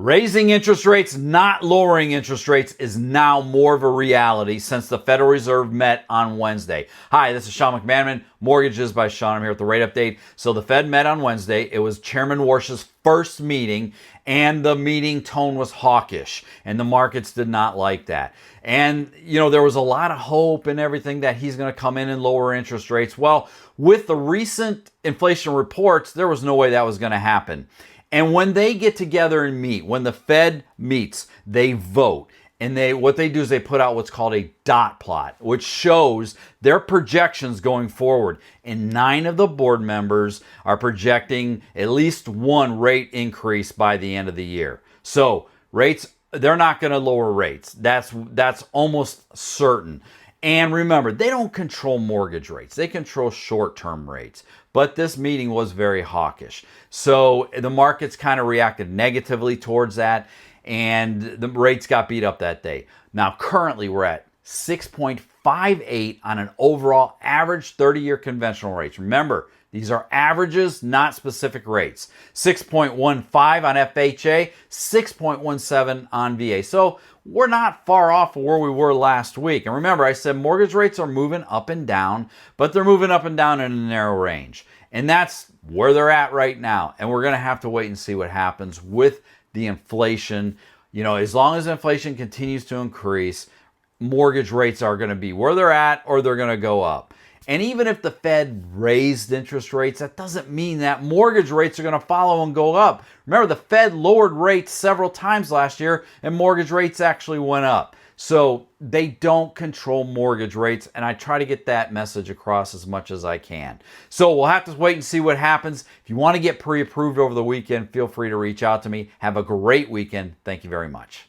Raising interest rates, not lowering interest rates, is now more of a reality since the Federal Reserve met on Wednesday. Hi, this is Sean McManaman, Mortgages by Sean. I'm here with the rate update. So the Fed met on Wednesday. It was Chairman Warsh's first meeting, and the meeting tone was hawkish, and the markets did not like that. And, there was a lot of hope and everything that he's going to come in and lower interest rates. Well, with the recent inflation reports, there was no way that was going to happen. And when they get together and meet, when the Fed meets, they vote. And what they do is they put out what's called a dot plot, which shows their projections going forward. And 9 of the board members are projecting at least one rate increase by the end of the year. So rates, they're not going to lower rates. That's almost certain. And remember, they don't control mortgage rates. They control short-term rates. But this meeting was very hawkish. So the markets kind of reacted negatively towards that, and the rates got beat up that day. Now, currently, we're at 6.58 on an overall average 30-year conventional rates. Remember, these are averages, not specific rates. 6.15 on FHA, 6.17 on VA. So we're not far off of where we were last week. And remember, I said mortgage rates are moving up and down, but they're moving up and down in a narrow range. And that's where they're at right now. And we're going to have to wait and see what happens with the inflation. As long as inflation continues to increase, mortgage rates are going to be where they're at, or they're going to go up. And even if the Fed raised interest rates, that doesn't mean that mortgage rates are going to follow and go up. Remember, the Fed lowered rates several times last year, and mortgage rates actually went up. So they don't control mortgage rates, and I try to get that message across as much as I can. So we'll have to wait and see what happens. If you want to get pre-approved over the weekend, feel free to reach out to me. Have a great weekend. Thank you very much.